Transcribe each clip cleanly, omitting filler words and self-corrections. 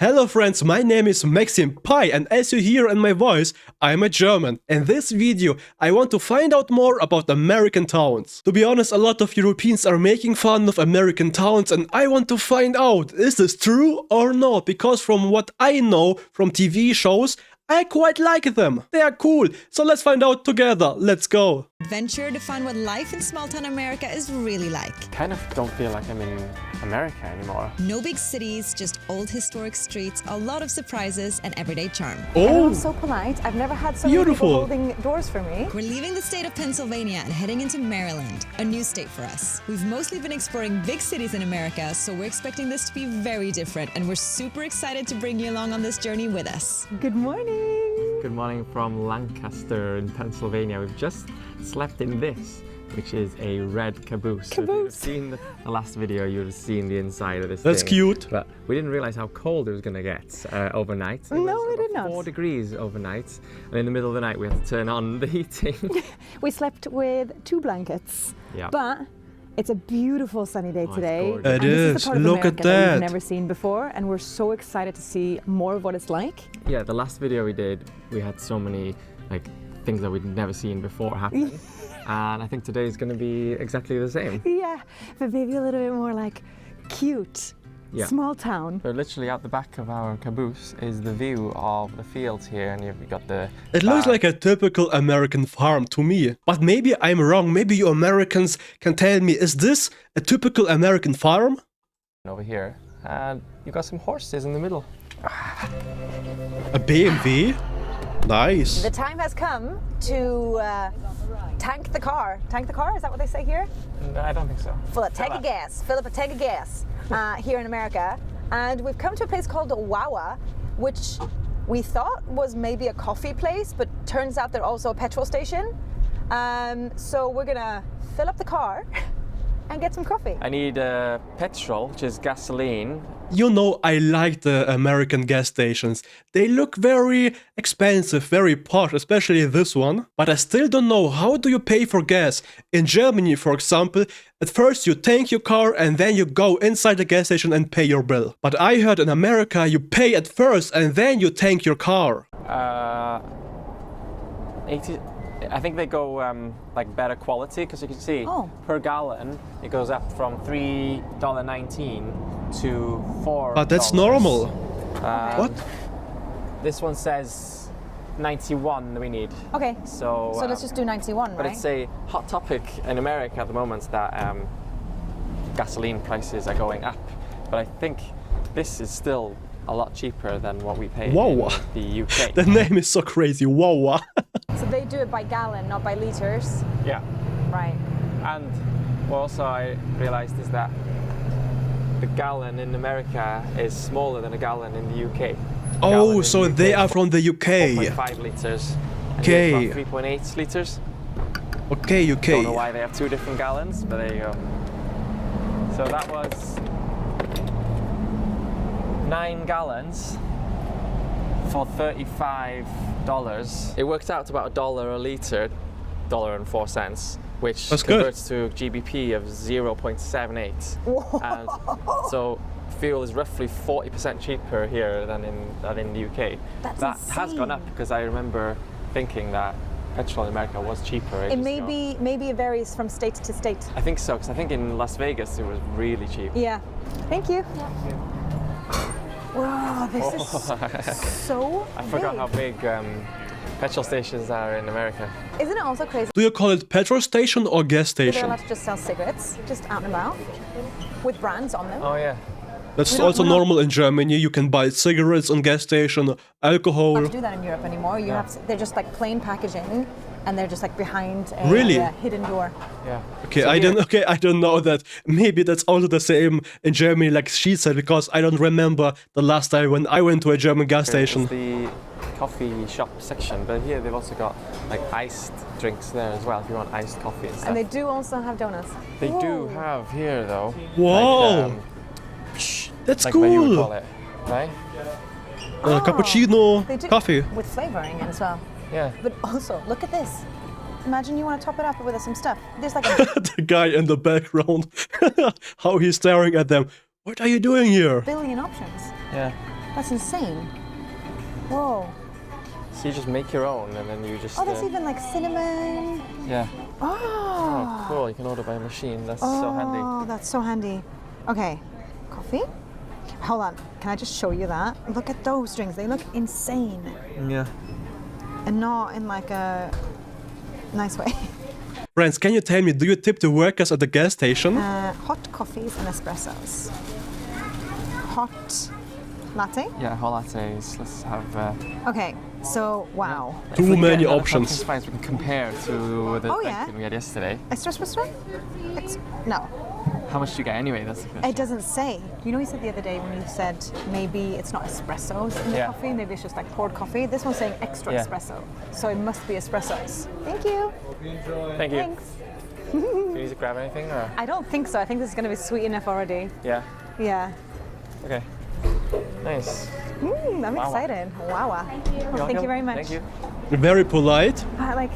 Hello friends, my name is Maxim Pi, and as you hear in my voice, I'm a German. In this video, I want to find out more about American towns. To be honest, a lot of Europeans are making fun of American towns, and I want to find out, is this true or not? Because from what I know from TV shows, I quite like them. They are cool. So let's find out together. Let's go. Adventure to find what life in small-town America is really like. Kind of don't feel like I'm in America anymore. No big cities, just old historic streets, a lot of surprises and everyday charm. Oh, Everyone's so polite. I've never had so many beautiful. people holding doors for me. We're leaving the state of Pennsylvania and heading into Maryland, a new state for us. We've mostly been exploring big cities in America, so we're expecting this to be very different, and we're super excited to bring you along on this journey with us. Good morning. Good morning from Lancaster in Pennsylvania. We've just slept in this, which is a red caboose. So if you'd have seen the last video, you would have seen the inside of this That's thing. cute. But we didn't realize how cold it was going to get overnight. It No, was we did about not. 4 degrees overnight. And in the middle of the night, we had to turn on the heating. We slept with 2 blankets, Yeah. but it's a beautiful sunny day it's today. gorgeous. It And this is. the part of Look at America that. we've never seen before, and we're so excited to see more of what it's like. Yeah, the last video we did, we had so many things that we'd never seen before happen. And I think today is going to be exactly the same. Yeah, but maybe a little bit more like cute, Yeah. small town. So literally out the back of our caboose is the view of the fields here, and you've got the... It looks like a typical American farm to me. But maybe I'm wrong. Maybe you Americans can tell me, is this a typical American farm? over here, and you've got some horses in the middle. A BMW? Nice. The time has come to tank the car. Tank the car, is that what they say here? No, I don't think so. Fill up a tank of gas here in America. And we've come to a place called Wawa, which we thought was maybe a coffee place, but turns out they're also a petrol station. So we're gonna fill up the car and get some coffee. I need petrol, which is gasoline. You know, I like the American gas stations. They look very expensive, very posh, especially this one. But I still don't know, how do you pay for gas? In Germany, for example, at first you tank your car and then you go inside the gas station and pay your bill. But I heard in America you pay at first and then you tank your car. 80. I think they go better quality, because you can see per gallon it goes up from $3.19 to $4. But that's normal. What? This one says 91 we need. Okay, So so let's just do 91, But right? it's a hot topic in America at the moment that gasoline prices are going up. But I think this is still a lot cheaper than what we pay Wawa. in the UK. The name is so crazy, Wawa. So they do it by gallon, not by liters. Yeah. Right. And what also I realized is that the gallon in America is smaller than a gallon in the UK. Oh, so they are from the UK. 4.5 liters. And Okay. here's about 3.8 liters. Okay, Don't know UK. why they have 2 different gallons, but there you go. So that was 9 gallons for $35. It worked out to about $1 a liter, $1.04, which That's good. converts to GBP of 0.78. And so fuel is roughly 40% cheaper here than in the UK. That's that has gone insane. up, because I remember thinking that petrol in America was cheaper. It maybe it varies from state to state. I think so, because I think in Las Vegas it was really cheap. Yeah. Thank you. Wow, this is so I forgot big. how big petrol stations are in America. Isn't it also crazy Do you call it petrol station or gas that they're station? allowed to just sell cigarettes just out and about with brands on them? Oh yeah. That's don't- also we don't- normal in Germany. You can buy cigarettes on gas station, You alcohol. don't have to do that in Europe anymore. You have they're just like plain packaging, and they're just like behind a Really? hidden door. Yeah. Okay, So I here- don't. Okay, I don't know that. Maybe that's also the same in Germany, like she said, because I don't remember the last time when I went to a German gas station. It's the coffee shop section, but here they've also got iced drinks there as well, if you want iced coffee and stuff. And they do also have donuts. They do Whoa. have here though. Whoa, that's Like what you would cool. call it, right? Cappuccino, They do coffee. with flavoring as well. Yeah. But also, look at this. Imagine you want to top it up with some stuff. There's like a The guy in the background, how he's staring at them. What are you doing here? billion options. Yeah. That's insane. Whoa. So you just make your own and then you just... Oh, there's even like cinnamon. Yeah. Oh. Oh, cool. You can order by machine. That's so handy. Oh, that's so handy. Okay, coffee. Hold on, can I just show you that? Look at those drinks, they look insane. Yeah. And not in like a nice way. Friends, can you tell me, do you tip the workers at the gas station? Hot coffees and espressos. Hot latte? Yeah, hot lattes. Let's have... Okay, so wow. Too many options. Spice we can compare to the Dunkin' we had yesterday. Extra espresso? No. How much do you get anyway? That's the question. It doesn't say. You know, you said the other day when you said maybe it's not espressos in the coffee, maybe it's just like poured coffee. This one's saying extra espresso, so it must be espressos. Thank you. Thank you. Thanks. Do you need to grab anything or? I don't think so. I think this is going to be sweet enough already. Yeah. Yeah. Okay. Nice. I'm excited. Wawa. Well, thank you very much. Thank you. Very polite. Like,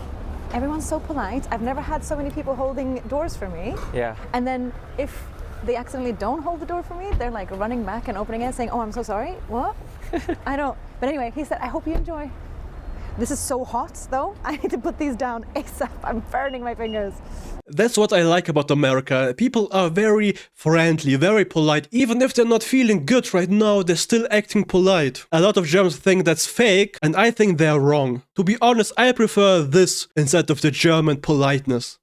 everyone's so polite. I've never had so many people holding doors for me. Yeah. And then if they accidentally don't hold the door for me, they're like running back and opening it saying, oh, I'm so sorry. What? I don't. But anyway, he said, I hope you enjoy. This is so hot though. I need to put these down ASAP. I'm burning my fingers. That's what I like about America. People are very friendly, very polite. Even if they're not feeling good right now, they're still acting polite. A lot of Germans think that's fake, and I think they're wrong. To be honest, I prefer this instead of the German politeness.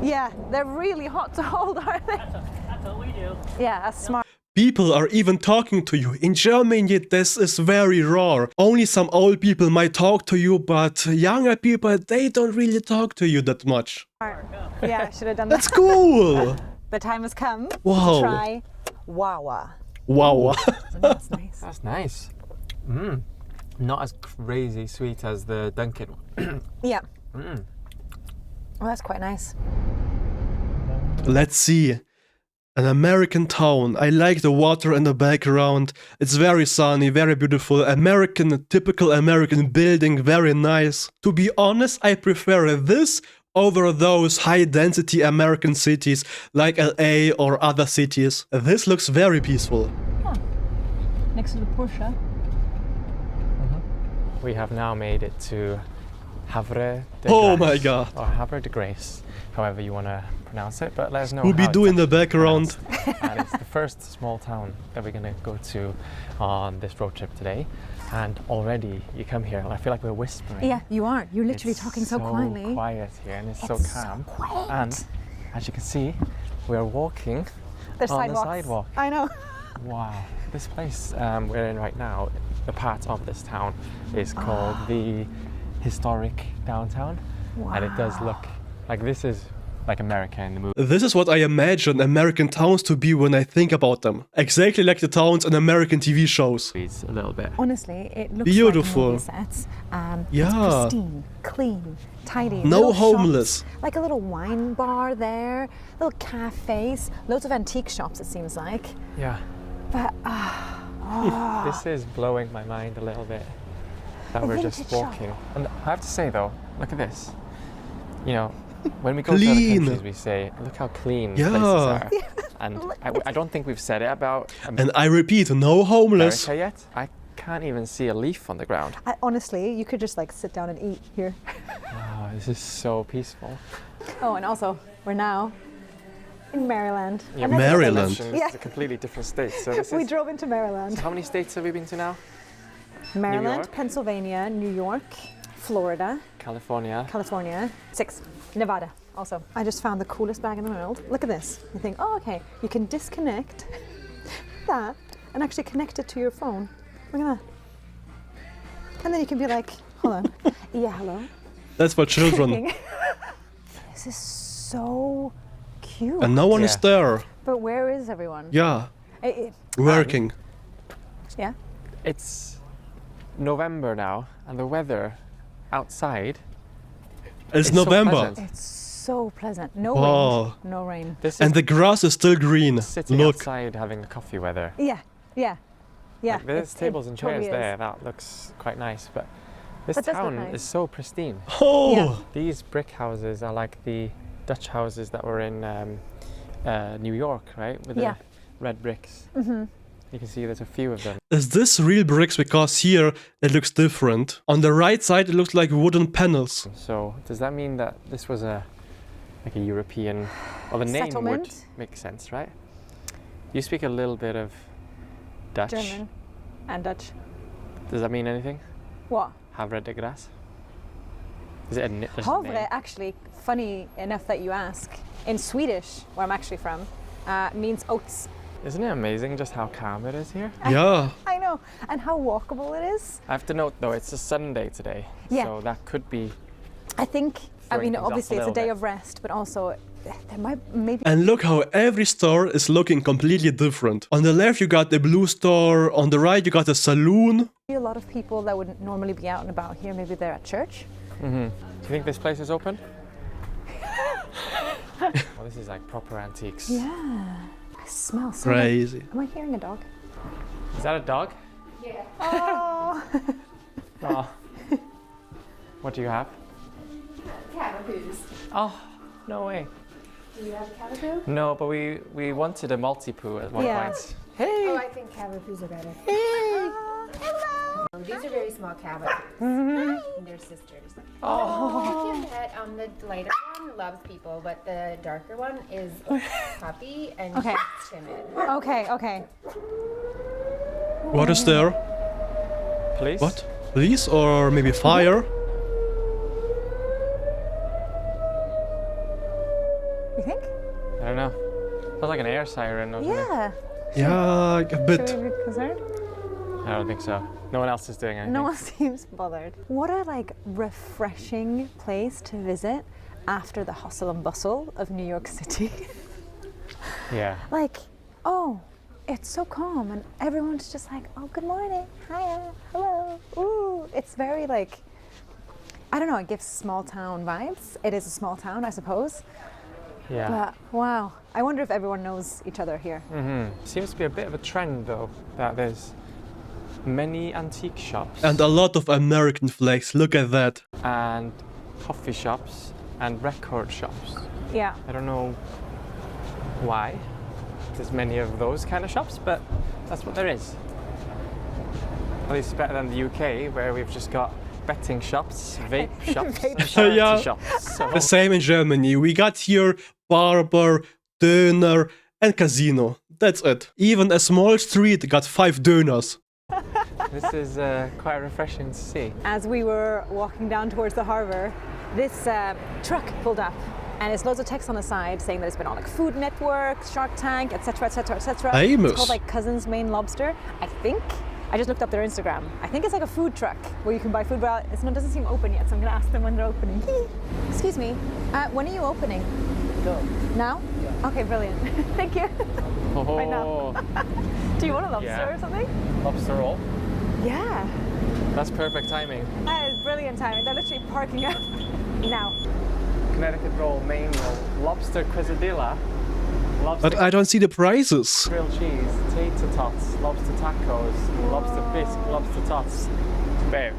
Yeah, they're really hot to hold, aren't they? That's what we do. Yeah, that's smart. People are even talking to you. In Germany, this is very rare. Only some old people might talk to you, but younger people, they don't really talk to you that much. Yeah, I should have done that. That's cool! The time has come Wow. to try Wawa. Wow. That's nice. That's nice. Not as crazy sweet as the Dunkin' one. Yeah. Well, that's quite nice. Let's see. An American town. I like the water in the background. It's very sunny, very beautiful. American, typical American building, very nice. To be honest, I prefer this over those high-density American cities like LA or other cities. This looks very peaceful. Next to the Porsche. We have now made it to Havre de Grace. Oh my god. Or Havre de Grace, however you want to pronounce it, but let us know Who be how it's doing in the actually background? pronounced. And it's the first small town that we're going to go to on this road trip today. And already you come here and I feel like we're whispering. Yeah, you are. You're literally It's talking so quietly. Quiet here and it's so It's calm. so quiet. And as you can see, we're walking There's on sidewalks. the sidewalk. I know. Wow. This place we're in right now, the part of this town is called the historic downtown. And it does look like this is like America in the movie. This is what I imagine American towns to be when I think about them. Exactly like the towns in American TV shows. It's a little bit. Honestly, it looks Beautiful. like movie sets. Yeah. It's pristine, clean, tidy. No little homeless. shops, like a little wine bar there, little cafes, loads of antique shops it seems like. Yeah. But This is blowing my mind a little bit that we're just vintage shop. walking. And I have to say though, look at this. You know, when we go to Clean. other countries, we say, look how clean Yeah. places are. And I don't think we've said it about And I repeat, no homeless. America yet. I can't even see a leaf on the ground. honestly, you could just like sit down and eat here. Oh, this is so peaceful. Oh, and also, we're now in Maryland. Yeah, And that's Maryland. It's Yeah. a completely different state. So this We is, drove into Maryland. how many states have we been to now? Maryland, York. Pennsylvania, New York, Florida, California. California, 6, Nevada also. I just found the coolest bag in the world. Look at this. You think, oh, okay, you can disconnect that and actually connect it to your phone. Look at that. And then you can be like, hold on. Yeah, hello. That's for children. This is so cute. And no one is Yeah. there. But where is everyone? Yeah, It- working. yeah. It's November now, and the weather outside. It's so November. pleasant. It's so pleasant. No Wow. wind. No rain. This And is the grass is still green. sitting Look. outside having coffee weather. Yeah, yeah, yeah. Like, there's it tables and totally chairs is. there. That looks quite nice, but this That does look town nice. is so pristine. Oh, Yeah. These brick houses are like the Dutch houses that were in New York, right? With Yeah. the red bricks. You can see there's a few of them. Is this real bricks? Because here it looks different. On the right side it looks like wooden panels. So does that mean that this was a European, well, the name would Settlement? make sense, right? You speak a little bit of Dutch. German and Dutch. Does that mean anything? What? Havre de Grace? Is it just a Havre, name? actually, funny enough that you ask, in Swedish, where I'm actually from, means oats. Isn't it amazing just how calm it is here? Yeah. I know, and how walkable it is. I have to note though, it's a Sunday today, Yeah. so that could be. I think, I Throwing mean, things off obviously a it's a little day bit. of rest, but also there might maybe And look how every store is looking completely different. On the left you got the blue store, on the right you got a saloon. be a lot of people that would normally be out and about here. Maybe they're at church. Mm-hmm. Do you think this place is open? Well, this is like proper antiques. Yeah. I smell something. Crazy. Am I hearing a dog? Is that a dog? Oh. Oh. What do you have? Cavapoos. Oh, no way. Do you have a cavapoo? No, but we wanted a multi-poo at one Yeah. point. Oh, I think cavapoos are better. Hello. These are very small cavapoos. They're sisters. Oh. The pet on the lighter one loves people, but the darker one is a puppy and Okay. she's timid. Okay, okay. What is there? Please? What? Police or maybe fire? You think? I don't know. Sounds like an air siren, doesn't it? Yeah. Yeah, a bit. Should we be concerned? I don't think so. No one else is doing anything. No one seems bothered. What a like refreshing place to visit after the hustle and bustle of New York City. Yeah. Like, oh, it's so calm and everyone's just like, oh, good morning, hiya, hello, ooh. It's very like, I don't know, it gives small town vibes. It is a small town, I suppose. Yeah. But wow, I wonder if everyone knows each other here. Seems to be a bit of a trend though, that there's many antique shops And a lot of American flags, look at that. and coffee shops and record shops. Yeah. I don't know why there's many of those kind of shops, but that's what there is. At least it's better than the UK, where we've just got betting shops, vape shops, Vape and charity Yeah. shops. So The same in Germany. We got here barber, döner and casino. That's it. Even a small street got 5 döners. this is quite refreshing to see. As we were walking down towards the harbour, this truck pulled up and there's loads of text on the side saying that it's been on like Food Network, Shark Tank, etc, etc, etc. Famous. It's called like Cousin's Main Lobster, I think. I just looked up their Instagram. I think it's like a food truck where you can buy food, but it doesn't seem open yet, so I'm gonna ask them when they're opening. Excuse me, when are you opening? Now? Yeah. Okay, brilliant. Thank you. Right now. Do you want a lobster Yeah. or something? Lobster roll. Yeah. That's perfect timing. That is brilliant timing. They're literally parking up now. Connecticut roll, Maine roll, lobster quesadilla, lobster But I don't see the prices. grilled cheese, tater tots, lobster tacos, lobster bisque, lobster tots. Babe,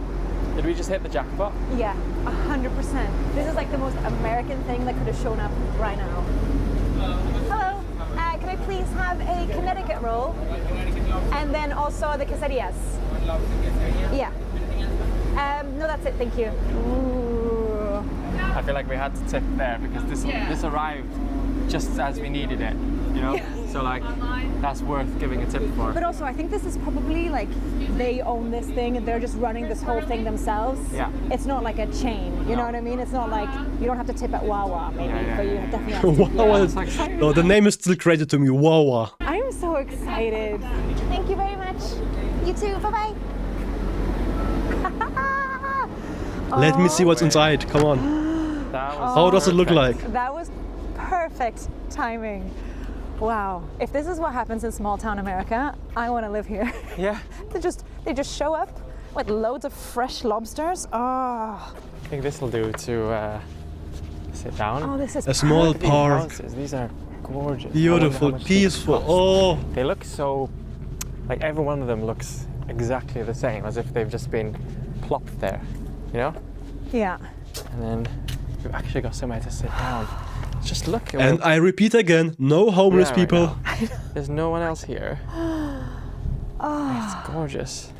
did we just hit the jackpot? Yeah, 100%. This is like the most American thing that could have shown up right now. Hello. Can I please have a Connecticut roll? And then also the quesadillas. Yeah. No, that's it. Thank you. Ooh. I feel like we had to tip there because this arrived just as we needed it, you know? So like, that's worth giving a tip for. But also, I think this is probably like they own this thing and they're just running this whole thing themselves. Yeah. It's not like a chain. You know what I mean? It's not like you don't have to tip at Wawa, maybe, Yeah, but you yeah. definitely have to tip. Wawa. It's like, No, the name is still crazy to me. Wawa. I'm so excited. Thank you very much. You too. Bye bye. Let me see what's inside. Come on. that was How does it look perfect. like? That was perfect timing. Wow. If this is what happens in small town America, I want to live here. Yeah, They just show up with loads of fresh lobsters. Oh, I think this will do to sit down. oh, this is A small perfect. These park. houses, these are gorgeous. I Beautiful, wonder how much they peaceful. cost. Oh, They look so, like every one of them looks exactly the same, as if they've just been plopped there, you know? Yeah. And then we've actually got somewhere to sit down. Just look. and I repeat again, no homeless Yeah, I people. know. There's no one else here. gorgeous.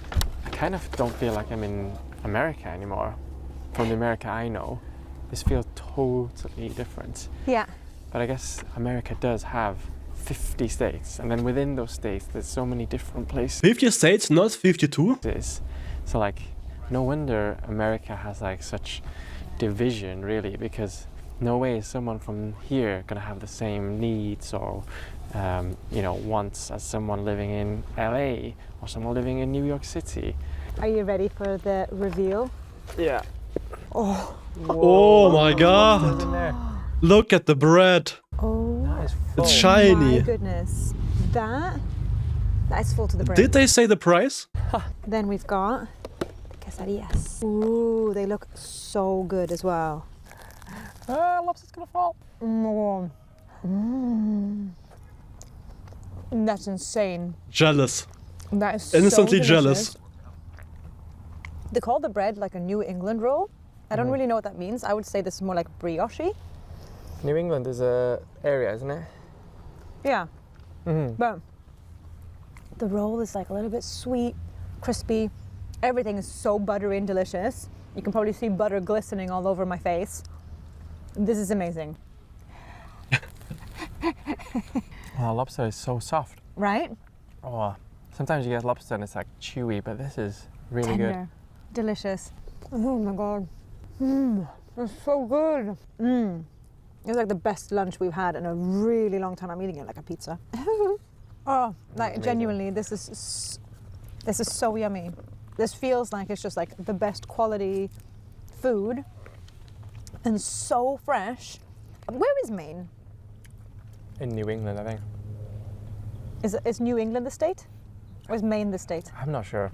I kind of don't feel like I'm in America anymore. From the America I know, this feels totally different. Yeah. But I guess America does have 50 states, and then within those states there's so many different places. 50 states, not 52? So like, no wonder America has like such division, really, because no way is someone from here gonna have the same needs or wants as someone living in LA or someone living in New York City. Are you ready for the reveal? Yeah. Oh. Oh my god! Look at the bread. Oh. That is full. It's shiny. My goodness. That is full to the brim. Did they say the price? Then we've got quesadillas. Ooh, they look so good as well. Lobster's gonna fall. That's insane. Jealous. That is Instantly so jealous. They call the bread like a New England roll. I don't really know what that means. I would say this is more like brioche. New England is a area, isn't it? Yeah. But the roll is like a little bit sweet, crispy. Everything is so buttery and delicious. You can probably see butter glistening all over my face. This is amazing. Oh, lobster is so soft. Right? Oh, sometimes you get lobster and it's like chewy, but this is really Tender. Delicious. Oh my god. It's so good. It's like the best lunch we've had in a really long time. I'm eating it like a pizza. Oh, like genuinely, this is so yummy. This feels like it's just like the best quality food and so fresh. Where is Maine? good. In New England, I think. Is New England the state? Or is Maine the state? I'm not sure.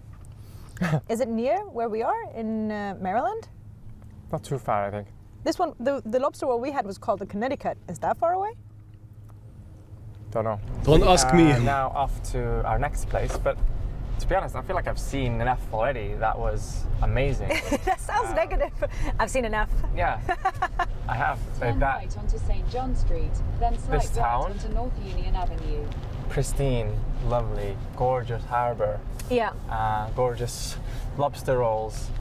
Is it near where we are in Maryland? Not too far, I think. This one, the lobster roll we had was called the Connecticut. Is that far away? Don't know. Don't ask me. Now off to our next place, but to be honest, I feel like I've seen enough already. That was amazing. That sounds negative. I've seen enough. Yeah, I have. Turn That right onto St. John Street, then swipe This right town? onto North Union Avenue. pristine, lovely, gorgeous harbour, Yeah. gorgeous lobster rolls.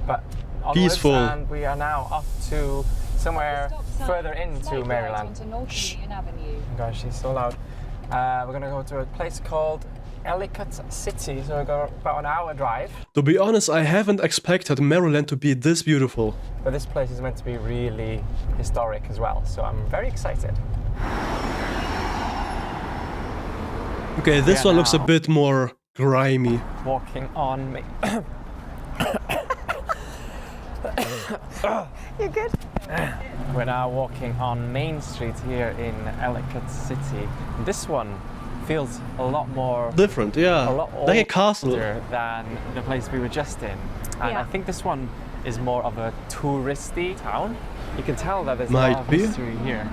But onwards, Peaceful. and we are now off to somewhere Stop sign, further into swipe Maryland. Right onto North Union Avenue. Oh gosh, she's so loud. We're gonna go to a place called Ellicott City, so we go about an hour drive. To be honest, I haven't expected Maryland to be this beautiful. But this place is meant to be really historic as well, so I'm very excited. Okay, this Yeah, one looks a now. bit more grimy. Walking on me. You good? We're now walking on Main Street here in Ellicott City. This one feels a lot more Different, yeah. a lot Like a castle. older than the place we were just in. And Yeah. I think this one is more of a touristy town. You can tell that there's a Might lot of be. history here.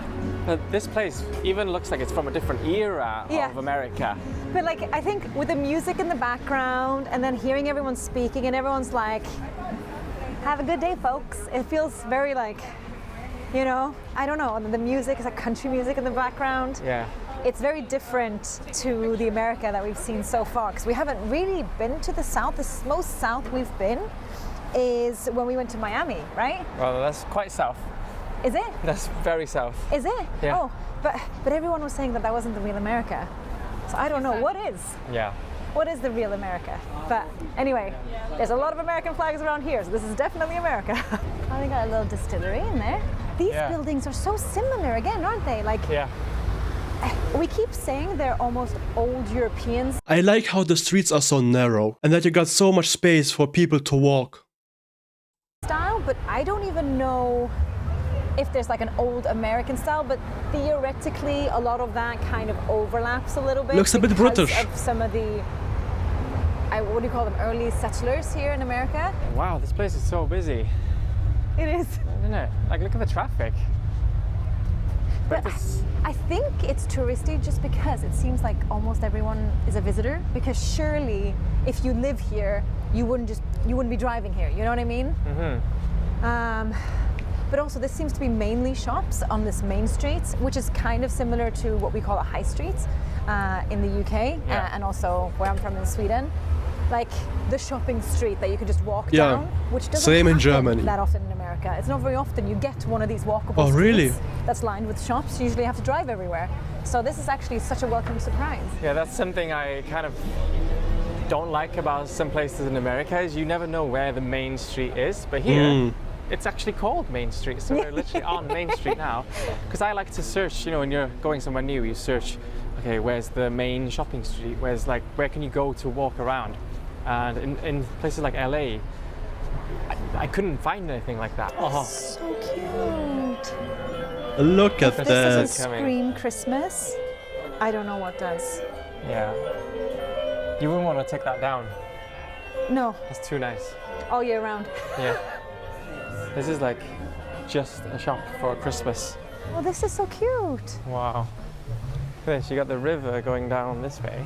But this place even looks like it's from a different era Yeah. of America. But like, I think with the music in the background and then hearing everyone speaking and everyone's like, have a good day, folks. It feels very like, you know, I don't know, the music is like country music in the background. Yeah. It's very different to the America that we've seen so far because we haven't really been to the South. The most south we've been is when we went to Miami, right? Well, that's quite south. Is it? That's very south. Is it? Yeah. Oh, but everyone was saying that that wasn't the real America. So I don't know, what is? Yeah. What is the real America? But anyway, there's a lot of American flags around here, so this is definitely America. Oh, they got a little distillery in there. These Yeah. buildings are so similar again, aren't they? Like, Yeah. we keep saying they're almost old Europeans. I like how the streets are so narrow and that you got so much space for people to walk. Style, but I don't even know if there's like an old American style, but theoretically a lot of that kind of overlaps a little bit. Looks a bit because British. Of some of the, what do you call them, early settlers here in America. Wow, this place is so busy, It is. isn't it? Like, look at the traffic. But But it's, I think it's touristy just because it seems like almost everyone is a visitor. Because surely, if you live here, you wouldn't be driving here. You know what I mean? But also, this seems to be mainly shops on this main street, which is kind of similar to what we call a high street. in the UK and also where I'm from in Sweden. Like the shopping street that you could just walk down, which doesn't same in happen Germany. that often in America. It's not very often you get one of these walkable Oh, really? streets that's lined with shops. You usually have to drive everywhere. So this is actually such a welcome surprise. Yeah, that's something I kind of don't like about some places in America is you never know where the main street is. But here, it's actually called Main Street. So we're literally on Main Street now. Because I like to search, you know, when you're going somewhere new, you search, okay, where's the main shopping street? Where can you go to walk around? And in places like LA, I couldn't find anything like that. Oh, So cute. Look at This that. doesn't scream Christmas. I don't know what does. yeah. You wouldn't want to take that down. No, It's too nice. all year round. Yeah. This is like just a shop for Christmas. Oh, this is so cute. Wow. Look at this, you got the river going down this way.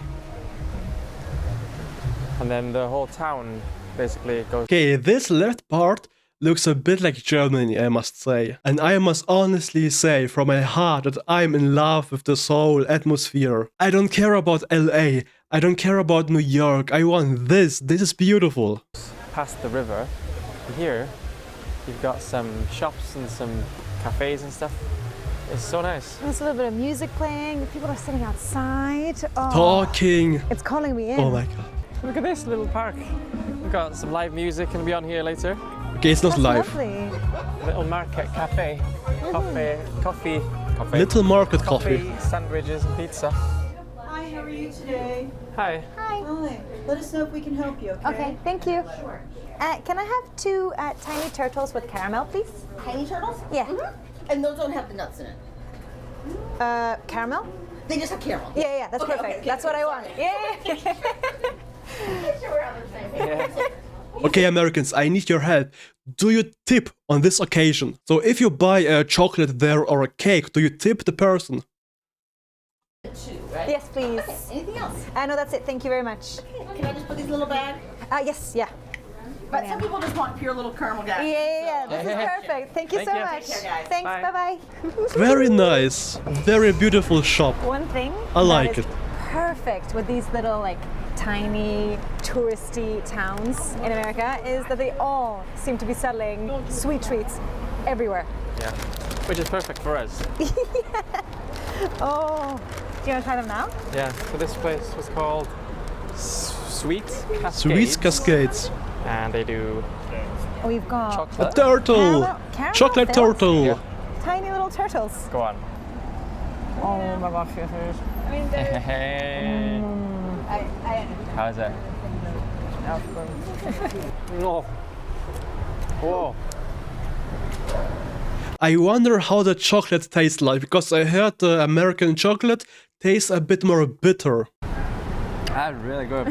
And then the whole town basically goes. Okay, this left part looks a bit like Germany, I must say. And I must honestly say from my heart that I'm in love with this whole atmosphere. I don't care about LA, I don't care about New York, I want this. This is beautiful. Past the river. And here, you've got some shops and some cafes and stuff. It's so nice. There's a little bit of music playing. People are sitting outside. Oh, Talking. it's calling me in. Oh my god. Look at this little park. We've got some live music gonna be on here later. Okay, it's not That's live. lovely. Little market cafe. Coffee. Little market coffee. Sandwiches and pizza. Hi, how are you today? Hi. Hi. Hi. Let us know if we can help you, okay? Okay, thank you. Can I have two tiny turtles with caramel, please? Tiny turtles? Yeah. And those don't have the nuts in it. Caramel? They just have caramel. Yeah, that's Okay, perfect. okay, That's what I want. Yeah. Sure, we're on the same page. Okay, Americans, I need your help. Do you tip on this occasion? So if you buy a chocolate there or a cake, do you tip the person? Two, right? Yes, please. Okay, anything else? No, that's it. Thank you very much. Can I just put these in a little bag? Yes, yeah. But some people just want pure little caramel guys. Yeah. This is perfect. Thank you Thank so you. much. Take care, guys. Thanks. Bye. Bye-bye. Very nice. Very beautiful shop. One thing I like that is it. perfect with these little like tiny touristy towns in America is that they all seem to be selling sweet treats everywhere. Yeah. Which is perfect for us. Oh, do you want to try them now? Yeah. So this place was called Sweet Cascades. Sweet Cascades. And they do Oh, we've got A chocolate. turtle. Caramel Chocolate filled turtle. Yeah. tiny little turtles. Go on. Oh my gosh, this is. Hey. How is it? No. Whoa. I wonder how the chocolate tastes like, because I heard the American chocolate tastes a bit more bitter. That's really good.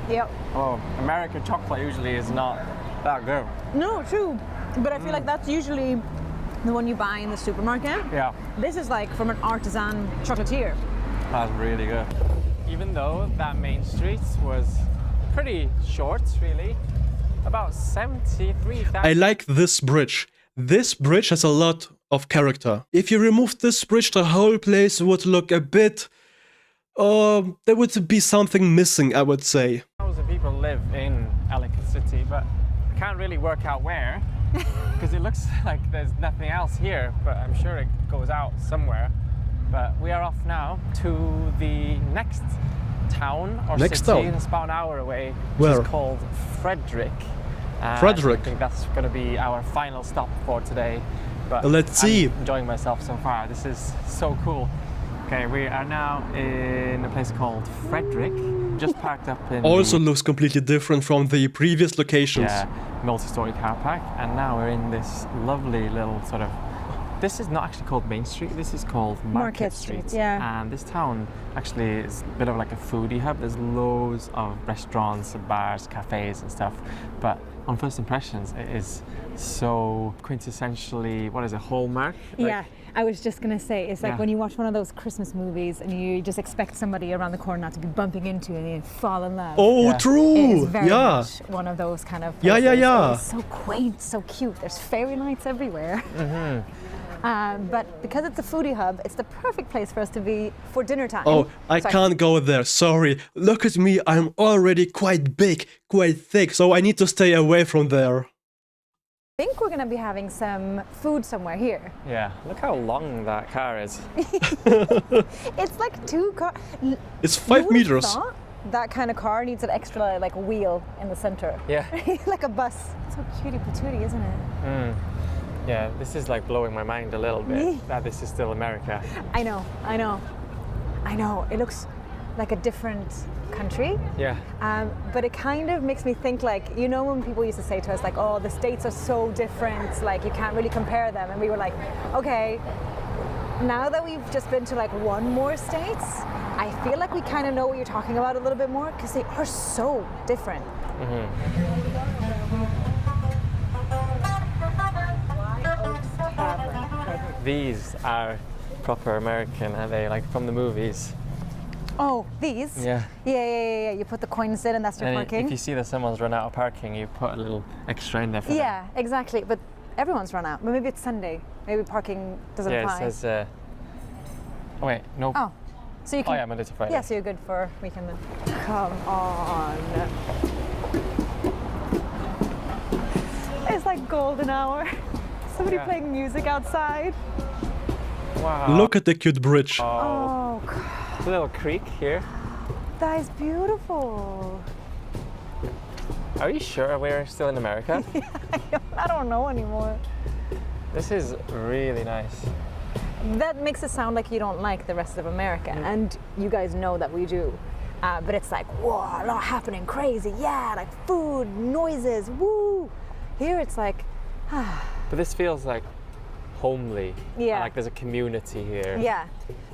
Yep. Oh, American chocolate usually is not that good. No, true. But I feel like that's usually the one you buy in the supermarket. Yeah, This is like from an artisan chocolatier. that's really good. Even though that main street was pretty short, really, about 73,000. I like this bridge. This bridge has a lot of character. If you remove this bridge, the whole place would look a bit... there would be something missing, I would say. Thousands of people live in Ellicott City, but I can't really work out where, because it looks like there's nothing else here, but I'm sure it goes out somewhere. But we are off now to the next town or Next city. town? It's about an hour away, which Where? is called Frederick. And Frederick. I think that's going to be our final stop for today. But Let's see. I'm enjoying myself so far. This is so cool. Okay, we are now in a place called Frederick. Just parked up in Also the, looks completely different from the previous locations. multi-story car park, and now we're in this lovely little sort of. This is not actually called Main Street. This is called Market Street. yeah. And this town actually is a bit of like a foodie hub. There's loads of restaurants, bars, cafes, and stuff. But on first impressions, it is so quintessentially, what is it, Hallmark? Yeah, I was just gonna say, it's like Yeah. when you watch one of those Christmas movies and you just expect somebody around the corner not to be bumping into and you fall in love. Oh, Yeah. It true! is very Yeah. much one of those kind of Yeah, places. yeah. It's so quaint, so cute. There's fairy lights everywhere. But because it's a foodie hub, it's the perfect place for us to be for dinner time. Oh, I Sorry. can't go there, sorry. Look at me, I'm already quite big, quite thick, so I need to stay away from there. I think we're going to be having some food somewhere here. Yeah, look how long that car is. It's like 2 cars. It's 5 meters. That kind of car needs an extra like wheel in the center. Yeah. Like a bus. So cutie patootie, isn't it? Yeah, this is like blowing my mind a little bit that this is still America. I know. It looks like a different country. Yeah. But it kind of makes me think like, you know, when people used to say to us like, oh, the States are so different, like you can't really compare them. And we were like, okay, now that we've just been to like 1 more states, I feel like we kind of know what you're talking about a little bit more because they are so different. These are proper American, are they? Like from the movies. Oh, these? Yeah. Yeah. You put the coins in and that's your And parking. if you see that someone's run out of parking, you put a little extra in there for them. Yeah, exactly. But everyone's run out. But maybe it's Sunday. Maybe parking doesn't apply. Yeah, it says. Oh wait, no. Oh, so you can. Oh yeah, Monday to Friday. Yeah, so you're good for weekend then. Come on. It's like golden hour. Somebody playing music outside. Wow. Look at the cute bridge. Oh, God. There's a little creek here. That is beautiful. Are you sure we're still in America? I don't know anymore. This is really nice. That makes it sound like you don't like the rest of America, and you guys know that we do. But it's like, whoa, a lot happening, crazy, yeah, like food, noises, woo. Here it's like, But this feels like homely. Yeah. Like there's a community here. yeah.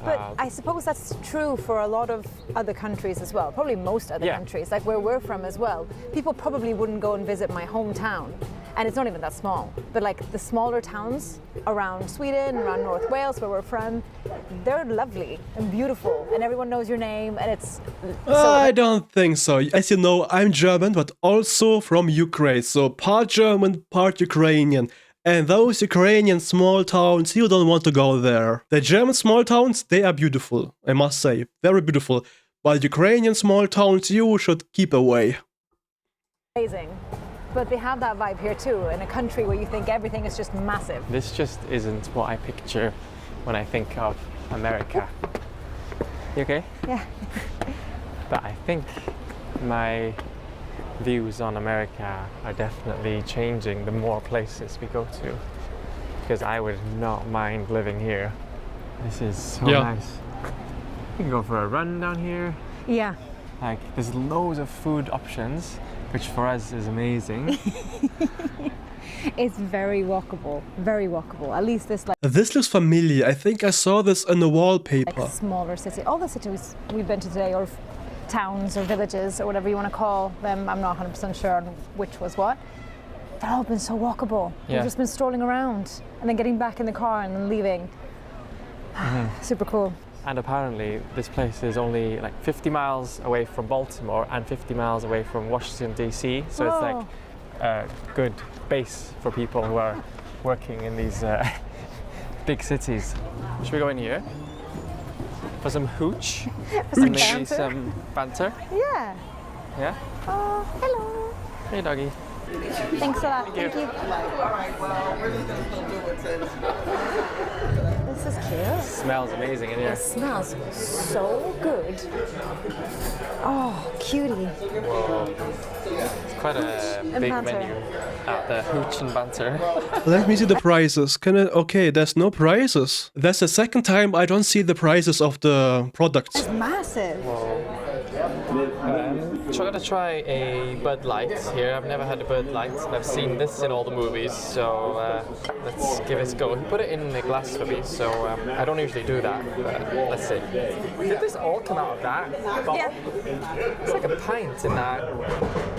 But I suppose that's true for a lot of other countries as well, probably most other countries, like where we're from as well. People probably wouldn't go and visit my hometown, and it's not even that small, but like the smaller towns around Sweden, around North Wales, where we're from, they're lovely and beautiful, and everyone knows your name, and it's... I don't think so. As you know, I'm German, but also from Ukraine, so part German, part Ukrainian. And those Ukrainian small towns, you don't want to go there. The German small towns, they are beautiful, I must say, very beautiful. But Ukrainian small towns, you should keep away. Amazing. But they have that vibe here too, in a country where you think everything is just massive. This just isn't what I picture when I think of America. You okay? Yeah. But I think my views on America are definitely changing the more places we go to, because I would not mind living here. This is so nice. You can go for a run down here. Yeah. Like there's loads of food options, which for us is amazing. It's very walkable, at least this like This looks familiar. I think I saw this in the wallpaper. smaller city. All the cities we've been to today, or towns or villages or whatever you want to call them, I'm not 100% sure on which was what, they've all been so walkable. We've just been strolling around and then getting back in the car and then leaving. Super cool. And apparently this place is only like 50 miles away from Baltimore and 50 miles away from Washington DC, so it's like a good base for people who are working in these big cities. Should we go in here for some hooch? And maybe some banter? Yeah. Yeah? Oh, hello. Hey doggy. Thanks a lot. Thank you. This is cute. Smells amazing in here. It smells so good. Oh, cutie. Whoa. It's quite a big banter. menu at the hooch and banter. Let me see the prices. Can I? Okay, there's no prices. That's the second time I don't see the prices of the products. It's massive. I'm gonna try a Bud Light here. I've never had a Bud Light. I've seen this in all the movies, so let's give it a go. He put it in the glass for me, so I don't usually do that, but let's see. Did this all come out of that bottle? Yeah. It's like a pint in that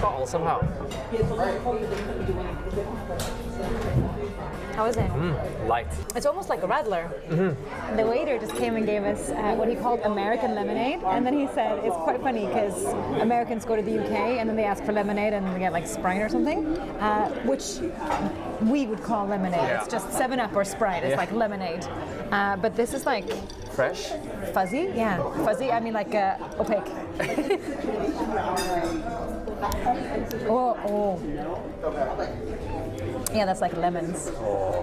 bottle somehow. How is it? Light. It's almost like a Radler. The waiter just came and gave us what he called American lemonade, and then he said it's quite funny because Americans go to the UK and then they ask for lemonade and they get like Sprite or something, which we would call lemonade. Yeah. It's just 7-Up or Sprite. It's like lemonade. But this is like Fresh? fuzzy. Yeah, fuzzy. I mean like opaque. oh. Yeah, that's like lemons.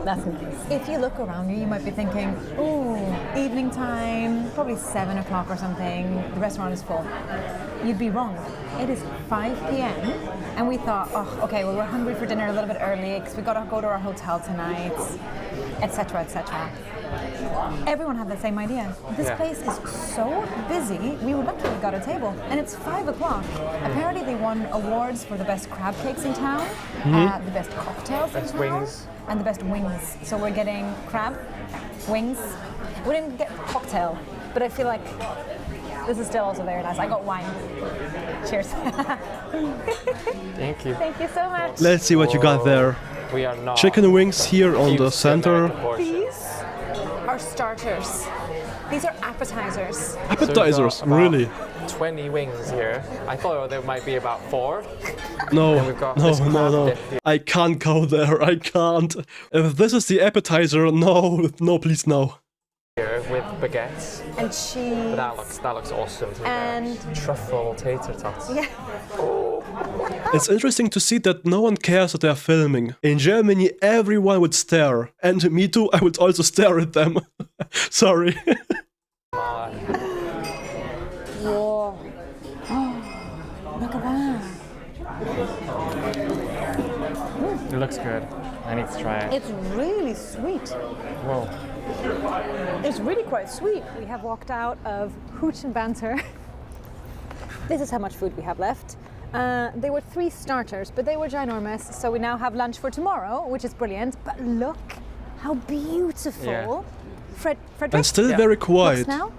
That's nice. If you look around you, you might be thinking, oh, evening time, probably 7 o'clock or something, the restaurant is full. You'd be wrong. It is 5 p.m. and we thought, oh, okay, well, we're hungry for dinner a little bit early because we got to go to our hotel tonight, etc., etc. Everyone had the same idea. This place is so busy. We were lucky we got a table, and it's 5 o'clock. Apparently, they won awards for the best crab cakes in town, the best cocktails in town, wings. and the best wings. So we're getting crab, wings. We didn't get cocktail, but I feel like this is still also very nice. I got wine. Cheers. Thank you. Thank you so much. Let's see what you got there. We are not. Chicken wings here on the used to center. American portion. These are starters. These are appetizers. So we've Appetizers, got about really? 20 wings here. I thought there might be about 4. No, And we've got no, this no, crab no. dip here. I can't go there, I can't. If this is the appetizer, no, no, please, no. Here with baguettes. And cheese. But that looks awesome. To be And- fair. Truffle tater tots. Yeah. It's interesting to see that no one cares that they're filming. In Germany, everyone would stare. And me too, I would also stare at them. Sorry. Whoa. Look at that. It looks good. I need to try it. It's really sweet. Whoa. It's really quite sweet. We have walked out of Hooch and Banter. This is how much food we have left. There were 3 starters, but they were ginormous. So we now have lunch for tomorrow, which is brilliant. But look how beautiful. Yeah. Frederick And still Yeah. very looks quiet. now.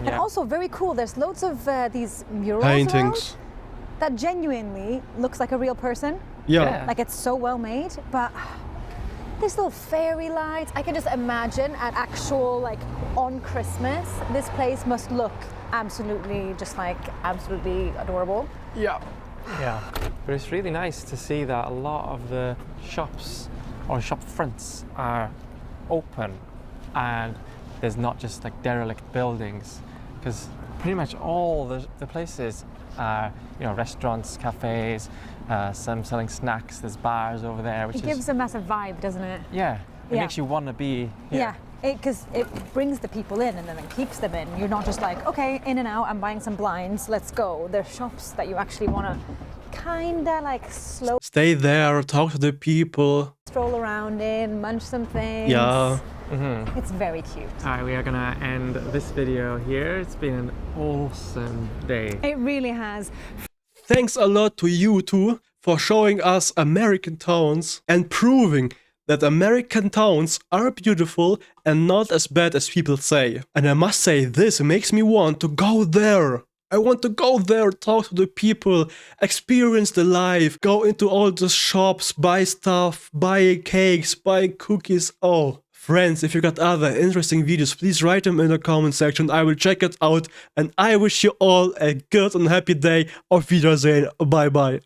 And Yeah. also very cool. There's loads of these murals Paintings. around that genuinely looks like a real person. Yeah. Like it's so well made, but there's little fairy lights. I can just imagine at actual, like on Christmas, this place must look absolutely adorable. Yeah. Yeah. But it's really nice to see that a lot of the shops or shop fronts are open and there's not just like derelict buildings, because pretty much all the places are, you know, restaurants, cafes, some selling snacks, there's bars over there, which It gives a massive vibe, doesn't it? yeah, it Yeah. makes you want to be here. Yeah, because it brings the people in and then it keeps them in. You're not just like, okay, in and out, I'm buying some blinds, let's go. There's shops that you actually want to kinda like slow Stay there, talk to the people. stroll around in, munch some things. Yeah. It's very cute. Alright, we are gonna end this video here. It's been an awesome day. It really has. Thanks a lot to you two for showing us American towns and proving that American towns are beautiful and not as bad as people say. And I must say, this makes me want to go there. I want to go there, talk to the people, experience the life, go into all the shops, buy stuff, buy cakes, buy cookies. Oh, friends, if you got other interesting videos, please write them in the comment section. I will check it out, and I wish you all a good and happy day. Auf Wiedersehen. Bye bye.